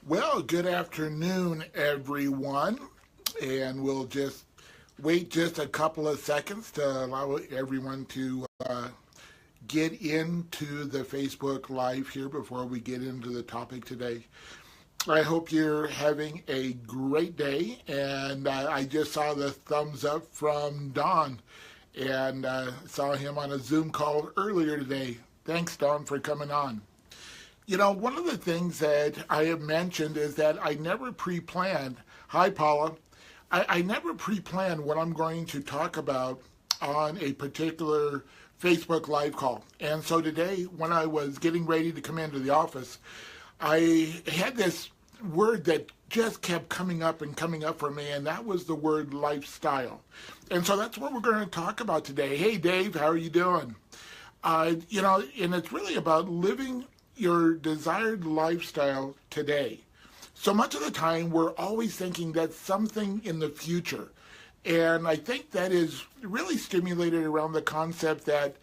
Well, good afternoon, everyone. And we'll just wait just a couple of seconds to allow everyone to get into the Facebook Live here before we get into the topic today. I hope you're having a great day. And I just saw the thumbs up from Don and saw him on a Zoom call earlier today. Thanks, Don, for coming on. One of the things that I have mentioned is that I never pre planned. Hi, Paula. I never pre planned what I'm going to talk about on a particular Facebook Live call. And so today, when I was getting ready to come into the office, I had this word that just kept coming up and coming up for me, and that was the word lifestyle. And so that's what we're going to talk about today. Hey, Dave, how are you doing? And it's really about living your desired lifestyle today. So much of the time, we're always thinking that's something in the future. And I think that is really stimulated around the concept that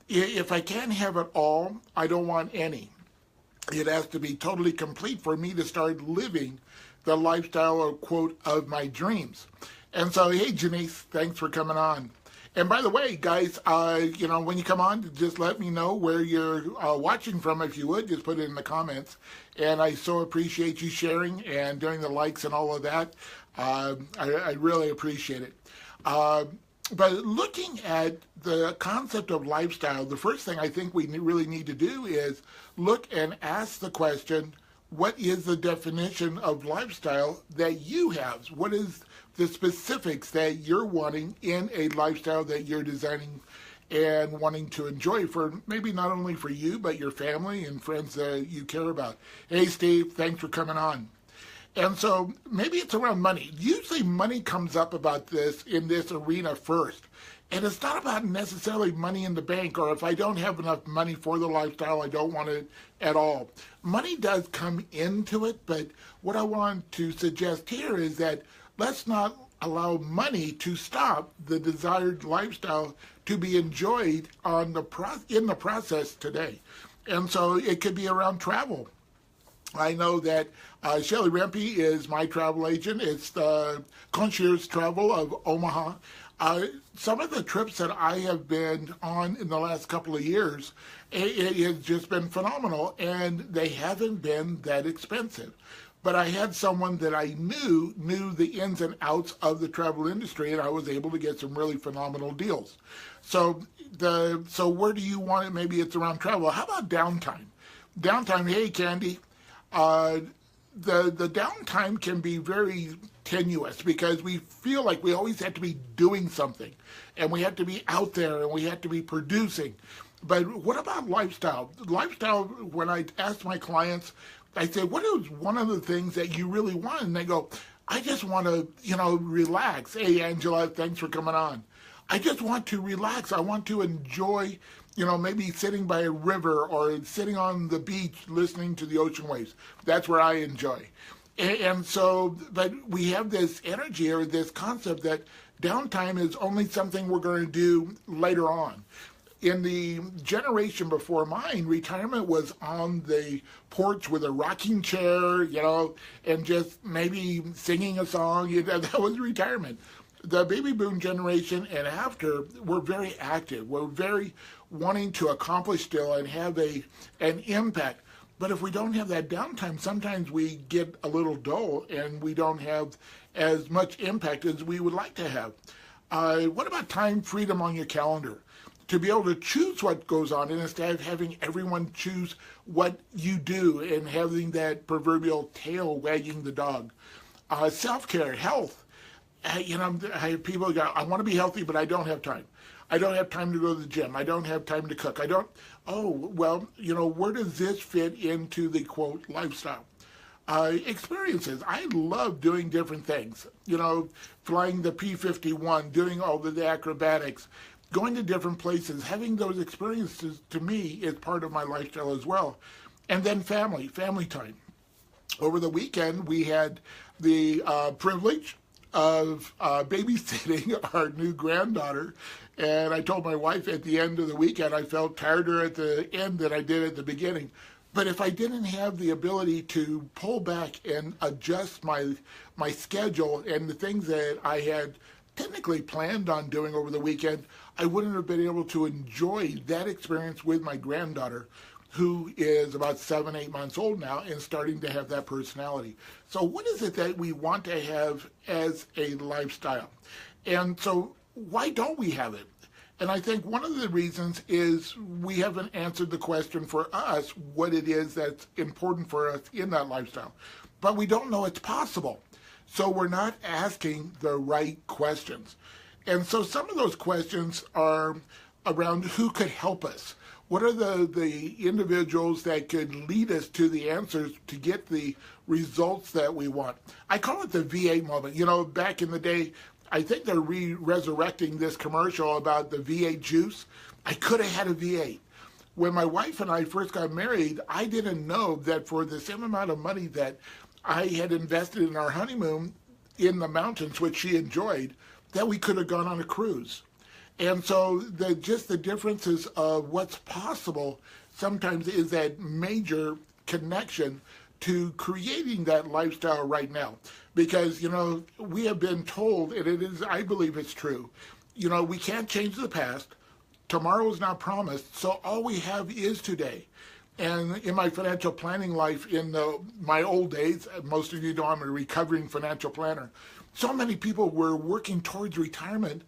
if I can't have it all, I don't want any. It has to be totally complete for me to start living the lifestyle or quote of my dreams. And so, hey, Janice, thanks for coming on. And by the way, guys, when you come on, just let me know where you're watching from, if you would. Just put it in the comments. And I so appreciate you sharing and doing the likes and all of that. I really appreciate it. But looking at the concept of lifestyle, the first thing I think we really need to do is look and ask the question, what is the definition of lifestyle that you have? What is the specifics that you're wanting in a lifestyle that you're designing and wanting to enjoy for maybe not only for you, but your family and friends that you care about? Hey, Steve, thanks for coming on. And so maybe it's around money. Usually money comes up about this in this arena first. And it's not about necessarily money in the bank, or if I don't have enough money for the lifestyle, I don't want it at all. Money does come into it, but what I want to suggest here is that let's not allow money to stop the desired lifestyle to be enjoyed in the process today. And so it could be around travel. I know that Shelly Rempe is my travel agent. It's the Concierge Travel of Omaha. Some of the trips that I have been on in the last couple of years, it has just been phenomenal, and they haven't been that expensive. But I had someone that I knew the ins and outs of the travel industry, and I was able to get some really phenomenal deals. So where do you want it? Maybe it's around travel. How about downtime? Downtime, hey, Candy. The downtime can be very tenuous because we feel like we always have to be doing something, and we have to be out there, and we have to be producing. But what about lifestyle? Lifestyle, when I ask my clients, I say, what is one of the things that you really want? And they go, I just want to, relax. Hey, Angela, thanks for coming on. I just want to relax. I want to enjoy, maybe sitting by a river or sitting on the beach listening to the ocean waves. That's where I enjoy. And so, but we have this energy or this concept that downtime is only something we're going to do later on. In the generation before mine, retirement was on the porch with a rocking chair, and just maybe singing a song. That was retirement. The baby boom generation and after were very active. We're very wanting to accomplish still and have an impact. But if we don't have that downtime, sometimes we get a little dull and we don't have as much impact as we would like to have. What about time freedom on your calendar? To be able to choose what goes on, and instead of having everyone choose what you do and having that proverbial tail wagging the dog. Self-care, health. I have people go, I want to be healthy, but I don't have time. I don't have time to go to the gym. I don't have time to cook. Where does this fit into the quote lifestyle? Experiences. I love doing different things. Flying the P-51, doing all of the acrobatics, going to different places, having those experiences to me is part of my lifestyle as well. And then family time. Over the weekend, we had the privilege of babysitting our new granddaughter. And I told my wife at the end of the weekend I felt tireder at the end than I did at the beginning. But if I didn't have the ability to pull back and adjust my schedule and the things that I had technically planned on doing over the weekend, I wouldn't have been able to enjoy that experience with my granddaughter, who is about 7, 8 months old now and starting to have that personality. So what is it that we want to have as a lifestyle? And so why don't we have it? And I think one of the reasons is we haven't answered the question for us, what it is that's important for us in that lifestyle. But we don't know it's possible. So we're not asking the right questions. And so some of those questions are around who could help us. What are the individuals that could lead us to the answers to get the results that we want? I call it the V8 moment. You know, back in the day, I think they're resurrecting this commercial about the V8 juice. I could have had a V8. When my wife and I first got married, I didn't know that for the same amount of money that I had invested in our honeymoon in the mountains, which she enjoyed, that we could have gone on a cruise. And so just the differences of what's possible sometimes is that major connection to creating that lifestyle right now. Because, you know, we have been told, and it is, I believe it's true, you know, we can't change the past. Tomorrow is not promised, so all we have is today. And in my financial planning life, in my old days, most of you know I'm a recovering financial planner, so many people were working towards retirement,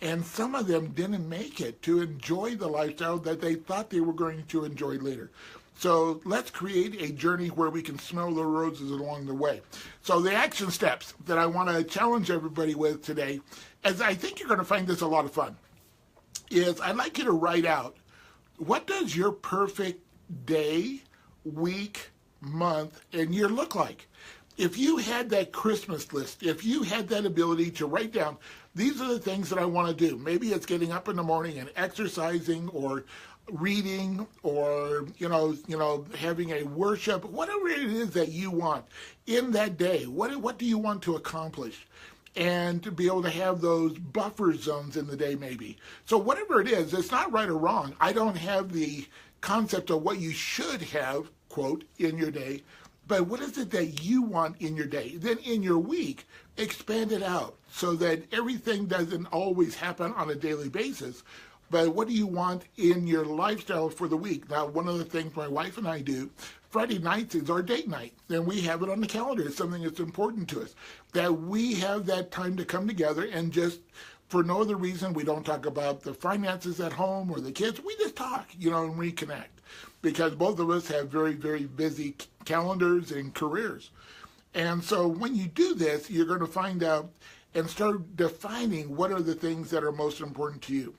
and some of them didn't make it to enjoy the lifestyle that they thought they were going to enjoy later. So let's create a journey where we can smell the roses along the way. So the action steps that I want to challenge everybody with today, as I think you're going to find this a lot of fun, is I'd like you to write out, what does your perfect day, week, month, and year look like? If you had that Christmas list, if you had that ability to write down, these are the things that I want to do. Maybe it's getting up in the morning and exercising, or reading, or having a worship, whatever it is that you want in that day. What do you want to accomplish? And to be able to have those buffer zones in the day, maybe. So whatever it is, it's not right or wrong. I don't have the concept of what you should have, quote, in your day, but what is it that you want in your day? Then in your week, expand it out so that everything doesn't always happen on a daily basis. But what do you want in your lifestyle for the week? Now, one of the things my wife and I do, Friday nights is our date night. And we have it on the calendar. It's something that's important to us, that we have that time to come together and just, for no other reason, we don't talk about the finances at home or the kids. We just talk, and reconnect. Because both of us have very, very busy calendars and careers. And so when you do this, you're going to find out and start defining what are the things that are most important to you.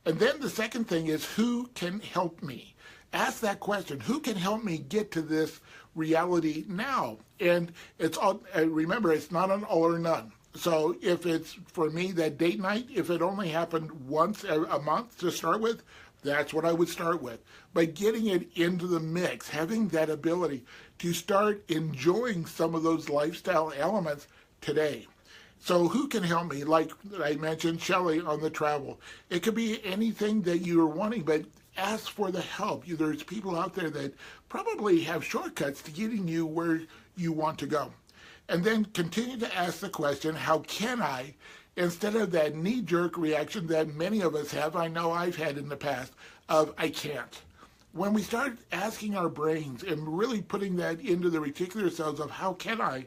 And then the second thing is, who can help me? Ask that question. Who can help me get to this reality now? And it's all, remember, it's not an all or none. So if it's, for me, that date night, if it only happened once a month to start with, that's what I would start with. But getting it into the mix, having that ability to start enjoying some of those lifestyle elements today. So who can help me? Like I mentioned, Shelley on the travel. It could be anything that you're wanting, but ask for the help. There's people out there that probably have shortcuts to getting you where you want to go. And then continue to ask the question, how can I, instead of that knee-jerk reaction that many of us have, I know I've had in the past, of I can't. When we start asking our brains and really putting that into the reticular cells of how can I,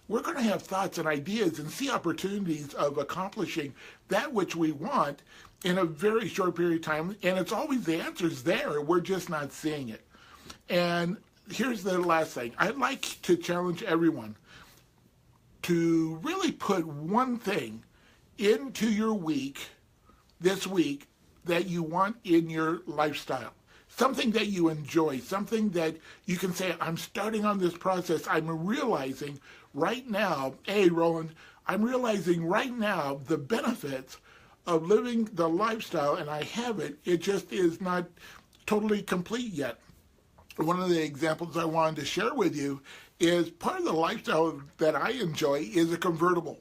we're going to have thoughts and ideas and see opportunities of accomplishing that which we want in a very short period of time. And it's always, the answer's there. We're just not seeing it. And here's the last thing. I'd like to challenge everyone to really put one thing into your week, this week, that you want in your lifestyle. Something that you enjoy, something that you can say, I'm starting on this process. I'm realizing right now, hey, Roland, I'm realizing right now the benefits of living the lifestyle, and I have it. It just is not totally complete yet. One of the examples I wanted to share with you is part of the lifestyle that I enjoy is a convertible.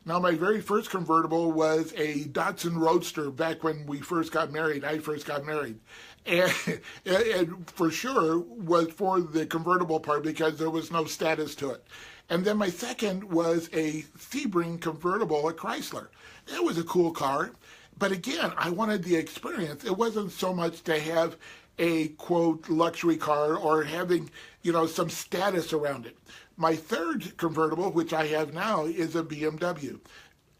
Now, my very first convertible was a Datsun Roadster back when we first got married. I first got married. And it for sure was for the convertible part because there was no status to it. And then my second was a Sebring convertible, a Chrysler. It was a cool car. But again, I wanted the experience. It wasn't so much to have a, quote, luxury car or having, some status around it. My third convertible, which I have now, is a BMW.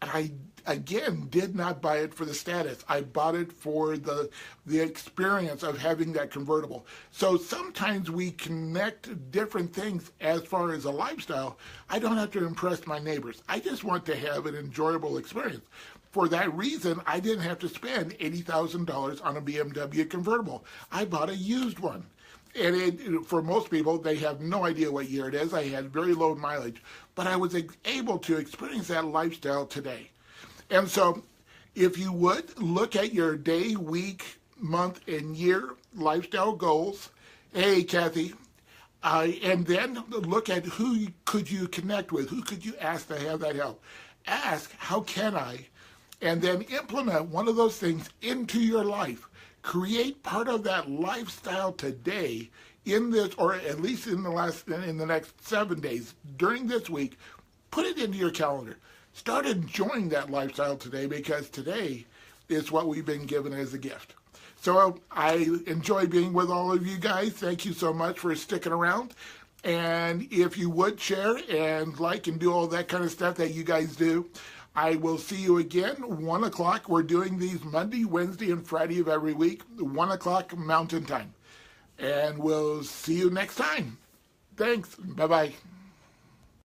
And I, again, did not buy it for the status. I bought it for the experience of having that convertible. So sometimes we connect different things as far as a lifestyle. I don't have to impress my neighbors. I just want to have an enjoyable experience. For that reason, I didn't have to spend $80,000 on a BMW convertible. I bought a used one. And for most people, they have no idea what year it is. I had very low mileage, but I was able to experience that lifestyle today. And so if you would look at your day, week, month, and year lifestyle goals, hey, Kathy, and then look at who could you connect with, who could you ask to have that help. Ask, how can I? And then implement one of those things into your life. Create part of that lifestyle today in this, or at least in the next 7 days during this week. Put it into your calendar. Start enjoying that lifestyle today, because today is what we've been given as a gift. So I enjoy being with all of you guys. Thank you so much for sticking around. And if you would share and like and do all that kind of stuff that you guys do, I will see you again, 1 o'clock. We're doing these Monday, Wednesday, and Friday of every week, 1 o'clock Mountain Time. And we'll see you next time. Thanks. Bye-bye.